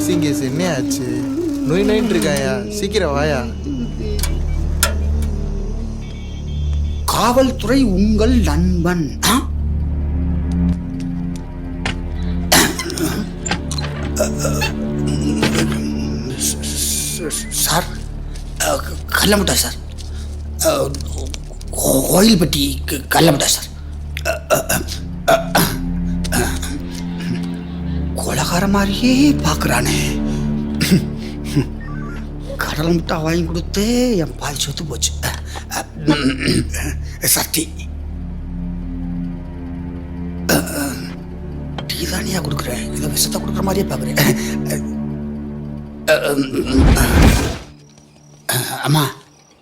Missing case என்ன ஆச்சு? நோய் நோயின்னு இருக்காயா, சீக்கிரம் வாயா. காவல்துறை உங்கள் நண்பன். சார், கல்லமுட்டா சார், கோயில்பட்டி கல்லமுட்டா சார். கொலகார மாதிரியே பார்க்குறானே. கடல் முட்டா வாங்கி கொடுத்து என் பாதி சொத்து போச்சு. சக்தி டீ தானியா கொடுக்குறேன், இதை விஷத்தை கொடுக்குற மாதிரியே பார்க்குறேன். அம்மா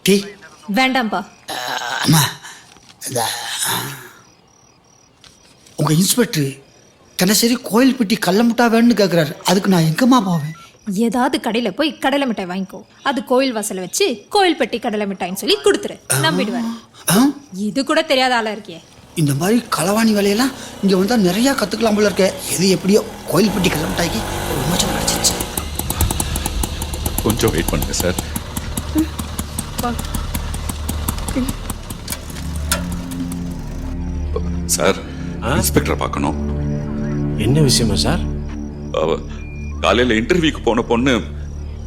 டீ வேண்டாம்ப்பா. அம்மா, இந்த உங்கள் இன்ஸ்பெக்டர் தினசரி கோயில்பட்டி கடல முட்டா வேணும்னு கேட்குறாரு. அதுக்கு நான் எங்கம்மா போவேன்? ஏதாவது கடையில் போய் கடலை மிட்டாய் வாங்கிக்கோ. அது கோயில் வாசலை வச்சு கோயில்பட்டி கடலை மிட்டாய்ன்னு சொல்லி கொடுத்துரு, நம்பிடுவாரு. இது கூட தெரியாத ஆளா இருக்கியே. இந்த மாதிரி களவாணி வேலையெல்லாம் இங்கே வந்தால் நிறையா கற்றுக்கலாம் போல இருக்க. எது எப்படியோ கோயில்பட்டி கடல மிட்டாய்க்கு ஒரு விமோச்சனம் கிடச்சிருச்சு. கொஞ்சம் வெயிட் பண்ணுங்க சார். சார், இன்ஸ்பெக்டர் பார்க்கணும். என்ன விஷயமா சார்? காலையில் இன்டர்வியூக்கு போன பொண்ணு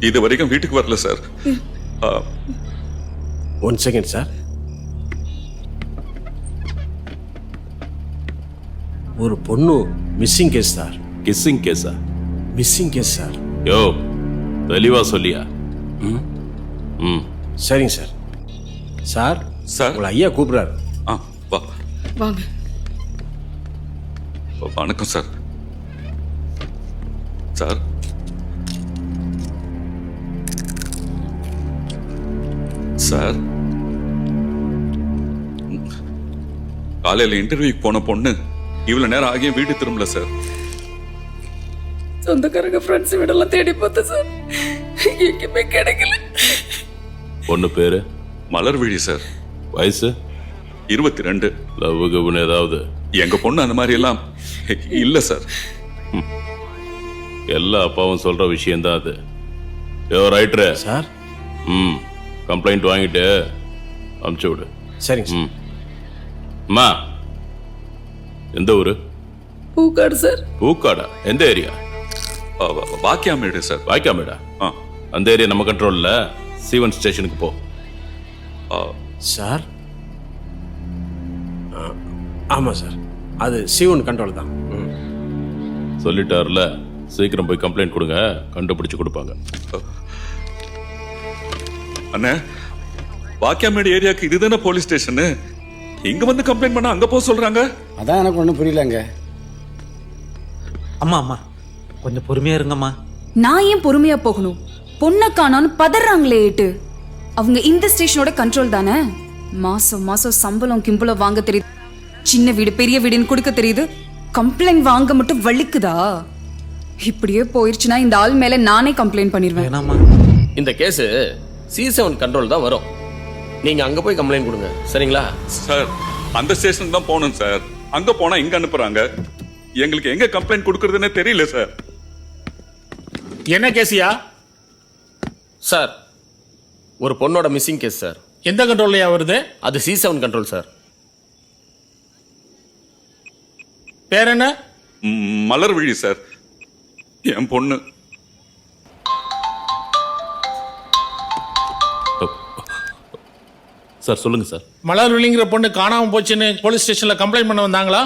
இது வரைக்கும் வீட்டுக்கு வரல சார். 1 second sir. ஒரு பொண்ணு மிஸ்ஸிங் கேஸ் சார். கிஸ்ஸிங் கேஸா? Missing case sir. யோ, தெளிவா சொல்லியா? சரிங்க சார். சார், சார், உங்களை ஐயா கூப்பிடுறாரு. வா. வாங்க. வணக்கம் சார். சார், சார், காலையில் இன்டர்வியூக்கு போன பொண்ணு இவ்வளவு நேரம் ஆகியும் வீடு திரும்பல சார். சொந்தக்காரங்க ஃப்ரெண்ட்ஸ் வீடெல்லாம் தேடி பார்த்தேன் சார், எங்கேயுமே கிடைக்கல. பொண்ணு பேரு? மலர்விழி சார். வயசு? 22. லவ் கவுன் ஏதாவது? எங்க பொண்ணு அந்த மாதிரி எல்லாம் இல்ல சார். எல்லா அப்பாவும் சொல்ற விஷயம்தான் அது. யோ ரைட்ரு சார். கம்ப்ளைண்ட் வாங்கிட்டு அமுச்சு விடு. சரிங்க சார். அம்மா, எந்த ஊரு? பூக்காடு சார். பூக்காடா? எந்த ஏரியா? வாக்கியாமேடு சார். வாக்கியாமேடா? அந்த ஏரியா நம்ம கண்ட்ரோல்ல. C1 ஸ்டேஷனுக்கு போ. சார், ஆமாம் சார், அது C1 கண்ட்ரோல் தான். சொல்லிட்டார்ல, சீக்கிரம் போய் கம்ப்ளைண்ட் கொடுங்க, கண்டுபிடிச்சு கொடுப்பாங்க. அண்ணே, வாக்கியாமேடு ஏரியாக்கு இதுதானே போலீஸ் ஸ்டேஷன். இங்க வந்து கம்ப்ளைண்ட் பண்ணா அங்க போக சொல்றாங்க. அதான் எனக்கு ஒன்றும் புரியலங்க. அம்மா அம்மா கொஞ்சம் பொறுமையா இருங்கம்மா. நான் ஏன் பொறுமையா போகணும்? பொண்ணை காணோன்னு பதறாங்களே ஏட்டு. அவங்க இந்த ஸ்டேஷனோட கண்ட்ரோல் தானே. மாசம் மாசம் சம்பளம் கிம்பளம் வாங்க தெரியுது, சின்ன வீடு பெரிய வீடுன்னு கொடுக்க தெரியுது, கம்ப்ளைண்ட் வாங்க மட்டும் வலிக்குதா? இப்படியே போயிருச்சுன்னா இந்த ஆள் மேல நானே கம்ப்ளைண்ட் பண்ணிடுவேன். இந்த கேஸ் C7 கண்ட்ரோல் தான் வரும். நீங்க அங்க போய் கம்ப்ளைண்ட் கொடுங்க, சரிங்களா? சார், அந்த ஸ்டேஷனுக்கு தான் போகணும் சார். அங்க போனா இங்க அனுப்புறாங்க. எங்களுக்கு எங்க கம்ப்ளைண்ட் கொடுக்கறதுன்னே தெரியல சார். என்ன கேசியா? சார், ஒரு பொண்ணோட மிஸ்ஸிங் கேஸ் சார். எந்த கண்ட்ரோல்லையா வருது? அது C7 கண்ட்ரோல் சார். பேர் என்ன? மலர்விழி சார், என் பொண்ணு. சார் சொல்லுங்க சார். மலர்விழிங்கிற பொண்ணு காணாம போச்சுன்னு போலீஸ் ஸ்டேஷன்ல கம்ப்ளைண்ட் பண்ண வந்தாங்களா?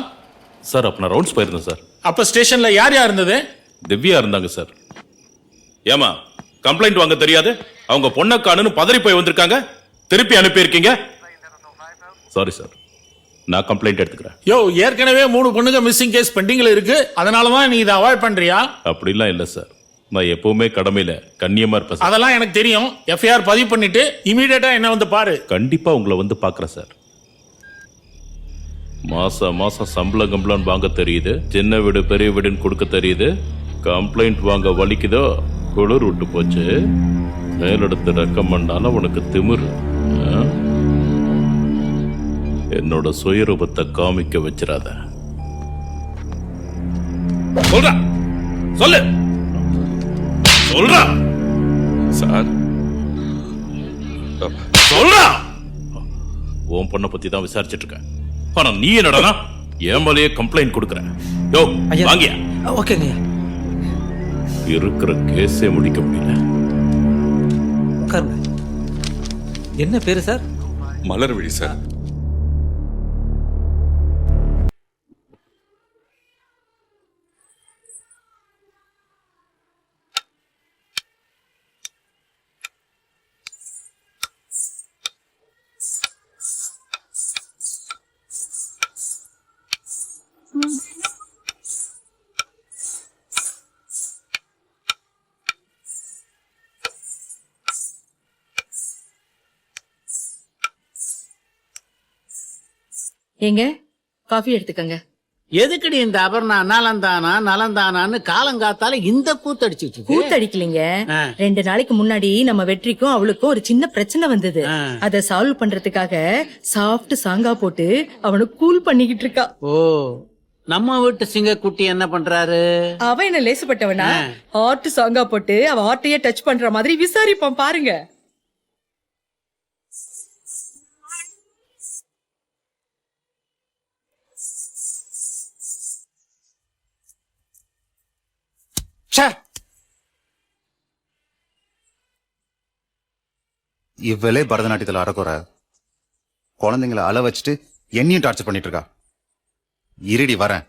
சார், அப்ப நான் ரவுண்ட்ஸ் போயிருந்தேன் சார். அப்ப ஸ்டேஷன்ல யார் யார் இருந்தது? திவ்யா இருந்தாங்க சார். ஏமா, கம்ப்ளைண்ட் வாங்க தெரியாது, அவங்க பொண்ணை காணுன்னு பதறி போய் வந்திருக்காங்க, திருப்பி அனுப்பி இருக்கீங்க. சாரி சார், நான் கம்ப்ளைண்ட் எடுத்துக்கிறேன். யோ, ஏற்கனவே 3 பொண்ணுங்க மிஸ்ஸிங் கேஸ் பெண்டிங்ல இருக்கு, அதனாலதான் நீ இதை அவாய்ட் பண்றியா? அப்படிலாம் இல்ல சார், நான் எப்பவுமே கடமையில கண்ணியமா இருப்பேன். அதெல்லாம் எனக்கு தெரியும். FIR பதிவு பண்ணிட்டு இமீடியட்டா என்ன வந்து பாரு. கண்டிப்பா உங்களை வந்து பாக்குறேன் சார். மாசம் மாசம் சம்பளம் வாங்க தெரியுது, சின்ன வீடு பெரிய வீடுன்னு கொடுக்க தெரியுது, கம்ப்ளைண்ட் வாங்க வலிக்குதோ, குளிர் விட்டு போச்சு, மேலெடுத்து ரெக்கமெண்டால உனக்கு திமிரு. என்னோட சுயரூபத்தை காமிக்க வச்சிடாத. சொல்லு. சொல்றா சார் சொல்றா உன் பொண்ணை பத்தி தான் விசாரிச்சுட்டு இருக்கேன். ஆனா நீ என்னடா என் மேலேயே கம்ப்ளைண்ட் கொடுக்குற. யோ வாங்கியா. ஓகேங்க. இருக்கிற கேஸே முடிக்க முடியல. உட்காருங்க. என்ன பேரு சார்? மலர்விழி சார். ஏங்க காஃபி எடுத்துக்கங்க. எதுக்குடி இந்த அபர்ணா நலந்தானா நலந்தானான்னு காலங்காத்தால இந்த கூத்தடிச்சுட்டு கூத்தடிக்கலீங்க. 2 நாளைக்கு முன்னாடி நம்ம வெற்றிக்கும் அவளுக்கும் ஒரு சின்ன பிரச்சனை வந்தது. அத சால்வ் பண்றதுக்காக சாஃப்ட் சாங்கா போட்டு அவனை கூல் பண்ணிக்கிட்டு இருக்கா. ஓ, நம்ம வீட்டு சிங்கக்குட்டி என்ன பண்றாரு? அவன் என்ன லேசுப்பட்டவனா? ஹார்ட் சாங்கா போட்டு அவ ஹார்ட்டையே டச் பண்ற மாதிரி விசாரிப்பான் பாருங்க. இவ்வளே பரதநாட்டியத்தில் அறக்குற குழந்தைங்களை அள வச்சுட்டு என்னையும் டார்ச்சர் பண்ணிட்டு இருக்கா. இருடி வரேன்.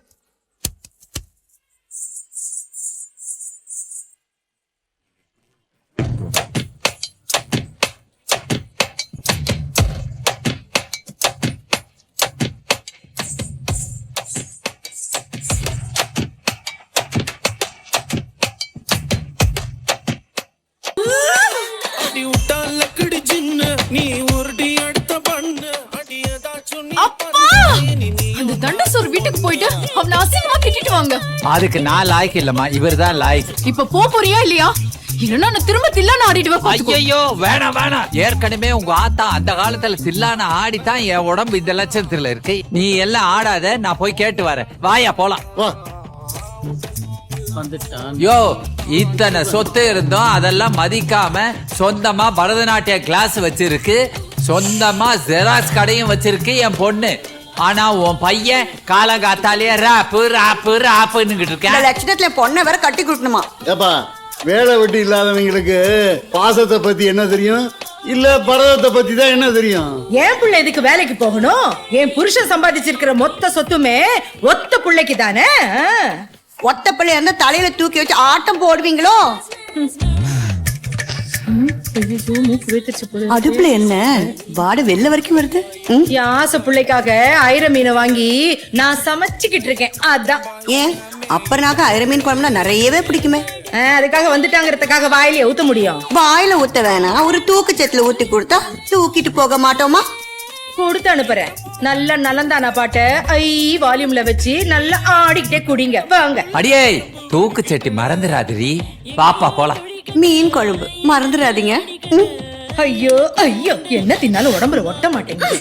அந்த தண்டசோர் வீட்டுக்கு போயிட்டு அவனை அசிங்கமா திட்டிட்டு வாங்க. அதுக்கு நான் லாய்க்கு இல்லம்மா, இவர்தான் லாய்க்கு. இப்ப போறியா இல்லையா? இல்லன்னா நான் திரும்ப தில்லான ஆடிடுவேன். ஐயோ வேணாம் வேணாம். ஏற்கனவே உங்க ஆத்தா அந்த காலத்துல தில்லான ஆடித்தான் என் உடம்பு இந்த லட்சத்துல இருக்கு. நீ எல்லாம் ஆடாத, நான் போய் கேட்டு வரேன். வாயா போலாம். யோ, இத்தனை சொத்து இருந்தோம் அதெல்லாம் மதிக்காம சொந்தமா பரதநாட்டிய கிளாஸ் வச்சிருக்கு, சொந்தமா ஜெராக்ஸ் கடையும் வச்சிருக்கு என் பொண்ணு. ஆனா உன் பையன் காலங்காத்தாலேயே ராப்பு ராப்பு ராப்புன்னு இருக்கேன். லட்சணத்துல பொண்ணை வேற கட்டி கொடுக்கணுமா? ஏப்பா, வேலை வெட்டி இல்லாதவங்களுக்கு பாசத்தை பத்தி என்ன தெரியும்? இல்ல பரதத்தை பத்தி தான் என்ன தெரியும்? என் புள்ள இதுக்கு வேலைக்கு போகணும். என் புருஷன் சம்பாதிச்சிருக்கிற மொத்த சொத்துமே ஒத்த புள்ளைக்கு தானே. ஒத்த பிள்ளை இருந்தா தலையில தூக்கி வச்சு ஆட்டம் போடுவீங்களோ? அடுப்புல என்ன வாட வெள்ள வரைக்கும் வருது? என் ஆசை பிள்ளைக்காக ஐர மீனை வாங்கி நான் சமைச்சுக்கிட்டு இருக்கேன். அதான். ஏன் அப்பறனாக ஐர மீன் குழம்புனா நிறையவே பிடிக்குமே. அதுக்காக வந்துட்டாங்கிறதுக்காக வாயிலே ஊத்த முடியும்? வாயில ஊத்த வேணாம், ஒரு தூக்கு சத்துல ஊத்தி கொடுத்தா தூக்கிட்டு போக மாட்டோமா? கொடுத்து அனுப்புறேன். நல்ல நலந்தானா பாட்ட ஐ வால்யூம்ல வச்சு நல்லா ஆடிக்கிட்டே குடிங்க வாங்க. அடியே தூக்கு சட்டி மறந்துடாதீ. பாப்பா போலாம். மீன் குழம்பு மறந்துடாதீங்க. ஐயோ ஐயோ, என்ன தின்னாலும் உடம்புல ஒட்ட மாட்டேங்குது.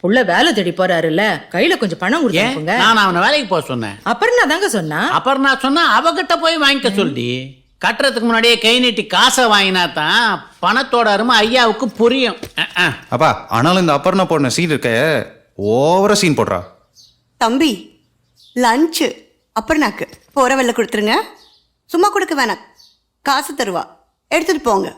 புள்ள வேலை தேடி போறாருல்ல, கையில கொஞ்சம் பணம் கொடுங்க. நான் அவனை வேலைக்கு போக சொன்னேன். அப்புறம் நான் தாங்க சொன்னா. அப்புறம் நான் சொன்னா அவகிட்ட போய் வாங்கிக்க சொல்லி, கட்டுறதுக்கு முன்னாடியே கை நீட்டி காசை வாங்கினா தான் பணத்தோட அருமை ஐயாவுக்கு புரியும். அப்பா, ஆனாலும் இந்த அப்பர்ணா போடுற சீன் இருக்க ஓவரா சீன் போடுறா. தம்பி, லஞ்சு அப்பறனாக்கு போற வெள்ள கொடுத்துருங்க. சும்மா கொடுக்க வேணாம், காசு தருவா, எடுத்துட்டு போங்க.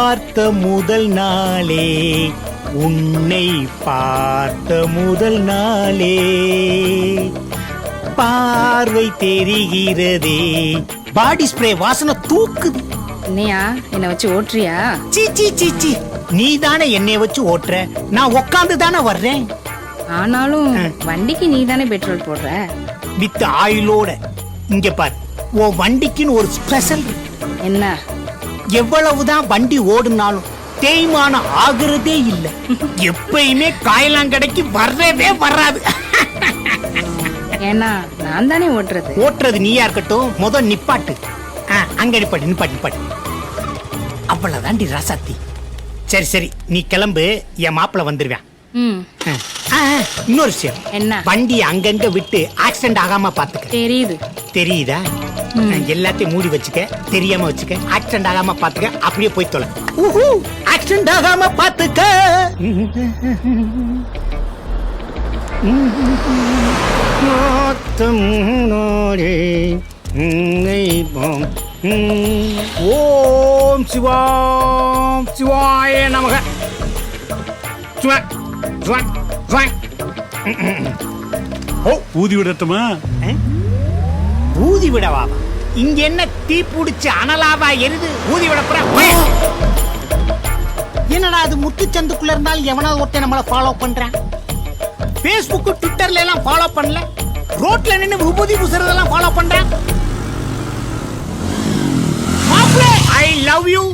பார்த்த முதல் நாளே, உன்னை பார்த்த முதல் நாளே, பார்வை தெரிகிறதே. பாடி ஸ்ப்ரே வாசனை தூக்குது. என்னையா என்ன வச்சு ஓட்டுறியா? சீ சீ சீ சீ, நீ தானே என்னைய வச்சு ஓட்டுற, நான் உக்காந்து தானே வர்றேன். ஆனாலும் வண்டிக்கு நீ தானே பெட்ரோல் போடுற. வித் ஆயிலோட. இங்க பாரு, உன் வண்டிக்குன்னு ஒரு ஸ்பெஷல். என்ன? எவ்வளவுதான் வண்டி ஓடுனாலும் தேய்மானம் ஆகுறதே இல்ல. எப்பயுமே காயலாங்கடைக்கு வர்றதே வராது. ஏன்னா நான் தானே ஓட்டுறது. ஓட்டுறது நீயா இருக்கட்டும், முதல் நிப்பாட்டு. அங்க நிப்பாட்டு நிப்பாட்டு நிப்பாட்டு. அவ்வளவுதாண்டி ராசாத்தி. சரி சரி, நீ கிளம்பு, என் மாப்பிள்ள வந்துருவேன். இன்னொரு விஷயம், என்ன? வண்டி அங்கங்க விட்டு ஆக்சிடென்ட் ஆகாம பாத்துக்க. தெரியுது. தெரியுதா? எல்லாத்தையும் மூடி வச்சுக்க, தெரியாம வச்சுக்க, ஆக்சிடென்ட் ஆகாம பாத்துக்க. அப்படியே போய் தொலை. ஆக்சிடென்ட் ஆகாம பாத்துக்க. ஓம் சிவாம் சிவாய நமக. ஊதி விடட்டுமா? ஊதி விடவா? இங்க என்ன தீ பிடிச்சு அனலாவா எரிது? ஊதி விட போற? என்னடா அது முத்துச்சந்துக்குள்ள இருந்தாலும் எவனாவது ஒருத்தன் நம்மள ஃபாலோ பண்றான். பேஸ்புக் ட்விட்டர்ல எல்லாம் ஃபாலோ பண்ணல, ரோட்ல நின்னு விபூதி பூசுறதெல்லாம் ஃபாலோ பண்றான். மாப்ளே, ஐ லவ் யூ.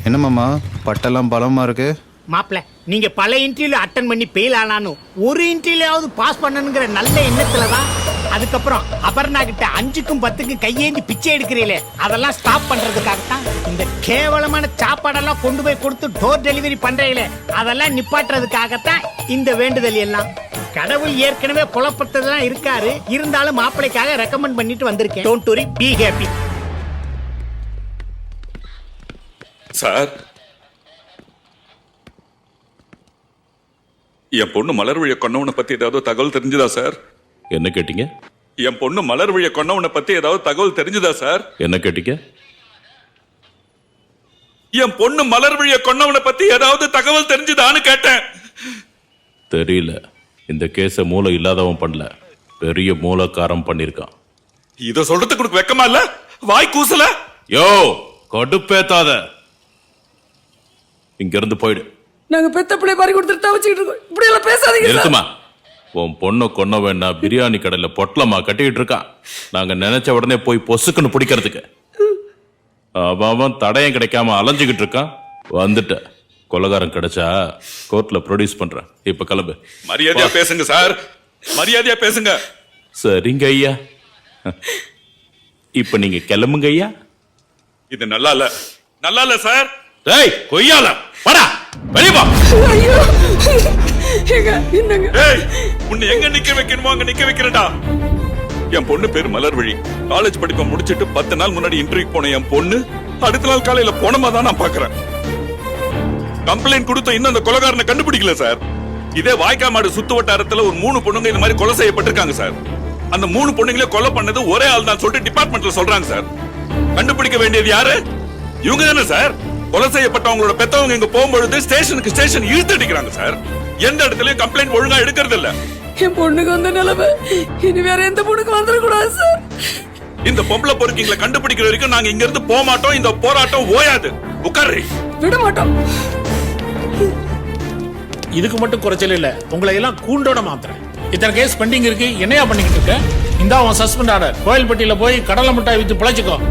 என்ன மாமா பட்டெல்லாம் பலமா இருக்கு? மாப்ள, நீங்க பல இன்டர்வியூ அட்டன் பண்ணி ஃபெயில் ஆனாலும் ஒரு இன்டர்வியூலாவது பாஸ் பண்ணணுங்கிற நல்ல எண்ணத்துலதான். அதுக்கப்புறம் அபர்ணா கிட்ட 5க்கும் 10க்கும் கையேந்தி பிச்சை எடுக்கிறீங்களே, அதெல்லாம் ஸ்டாப் பண்றதுக்காகத்தான். இந்த கேவலமான சாப்பாடெல்லாம் கொண்டு போய் கொடுத்து டோர் டெலிவரி பண்றீங்களே, அதெல்லாம் நிப்பாட்டுறதுக்காகத்தான் இந்த வேண்டுதல் எல்லாம். கடவுள் ஏற்கனவே புலப்பட்டதெல்லாம் இருக்காரு, இருந்தாலும் மாப்பிளைக்காக ரெக்கமெண்ட் பண்ணிட்டு வந்திருக்கேன். Don't worry, B happy. Sir, என் பொண்ணு மலர்விழிய கொன்னவனை பத்தி ஏதாவது தகவல் தெரிஞ்சுதா சார்? என்ன கேட்டீங்க? என் பொண்ணு மலர்விழிய கொன்னவனை பத்தி ஏதாவது தகவல் தெரிஞ்சுதா சார்? என்ன கேட்டீங்க? என் பொண்ணு மலர்விழிய கொன்னவனை பத்தி ஏதாவது தகவல் தெரிஞ்சுதான்னு கேட்டேன். தெரியல. இந்த கேஸ மூளை இல்லாதவன் பண்ணல, பெரிய மூலக்காரம் பண்ணிருக்கான். இத சொல்றதுக்கு உனக்கு வெக்கமா இல்ல? வாய் கூசல? யோ, கடுப்பேத்தாத. இங்க இருந்து போயிடு. நாங்க பெத்த பிள்ளை பாரி கொடுத்துட்டு தவிச்சிட்டு இருக்கோம். இப்படி எல்லாம் பேசாதீங்க. நிறுத்துமா. உன் பொண்ணு கொன்ன வேணா பிரியாணி கடையில பொட்டலமா கட்டிக்கிட்டு இருக்கான். நாங்க நினைச்ச உடனே போய் பொசுக்குன்னு பிடிக்கிறதுக்கு. அவன் தடயம் கிடைக்காம அலைஞ்சுக்கிட்டு இருக்கான். வந்துட்ட. கொலகாரம் கிடைச்சா கோர்ட்ல ப்ரொடியூஸ் பண்றேன். இப்ப கிளம்பு. மரியாதையா பேசுங்க சார், மரியாதையா பேசுங்க. சரிங்க ஐயா. இப்ப நீங்க கிளம்புங்க ஐயா. இது நல்லா இல்ல, நல்லா இல்ல சார். டேய் கொய்யால வாடா, வெளிய வா. ஐயோ, என்னங்க? ஏய், உன்னை எங்க நிக்க வைக்கணுமோ அங்க நிக்க வைக்கிறடா. என் பொண்ணு பேரு மலர்விழி. காலேஜ் படிப்பை முடிச்சிட்டு 10 நாள் முன்னாடி இன்டர்வியூ போன என் பொண்ணு அடுத்த நாள் காலையில போனமா தான் நான் பாக்குறேன். கம்ப்ளைண்ட் கொடுத்த இன்னும் அந்த கொலைகாரனை கண்டுபிடிக்கல சார். இதே வாய்க்காமாடு சுத்து வட்டாரத்துல ஒரு 3 பொண்ணுங்க இந்த மாதிரி கொலை செய்யப்பட்டிருக்காங்க சார். அந்த 3 பொண்ணுங்களே கொலை பண்ணது ஒரே ஆள் தான் சொல்லிட்டு டிபார்ட்மெண்ட்ல சொல்றாங்க சார். கண்டுபிடிக்க வேண்டியது யாரு? இவங்க தானே சார். கொலை செய்யப்பட்டவங்களோட பெத்தவங்க இங்க போகும்பொழுது ஸ்டேஷன் இழுத்து அடிக்கிறாங்க சார். எந்த இடத்துலயும் கம்ப்ளைண்ட் ஒழுங்கா எடுக்கிறது இல்ல. என் பொண்ணுக்கு வந்த நிலைமை இனி வேற எந்த பொண்ணுக்கு வந்துடக்கூடாது சார். இந்த பொம்பளை பொறுக்கிங்களை கண்டுபிடிக்கிற வரைக்கும் நாங்க இங்க இருந்து போக மாட்டோம். இந்த போராட்டம் ஓயாது. உட்காரு. விட மாட்டோம். இதுக்கு மட்டும் குறைச்சல் இல்ல, உங்களை எல்லாம் கூண்டோட மாத்துறேன். இத்தனை கேஸ் பெண்டிங் இருக்கு, என்னையா பண்ணிக்கிட்டு இருக்க? இந்த சஸ்பெண்ட் ஆர்டர். கோயில்பட்டியில போய் கடலை மிட்டாய் வித்து பிழைச்சுக்கோ.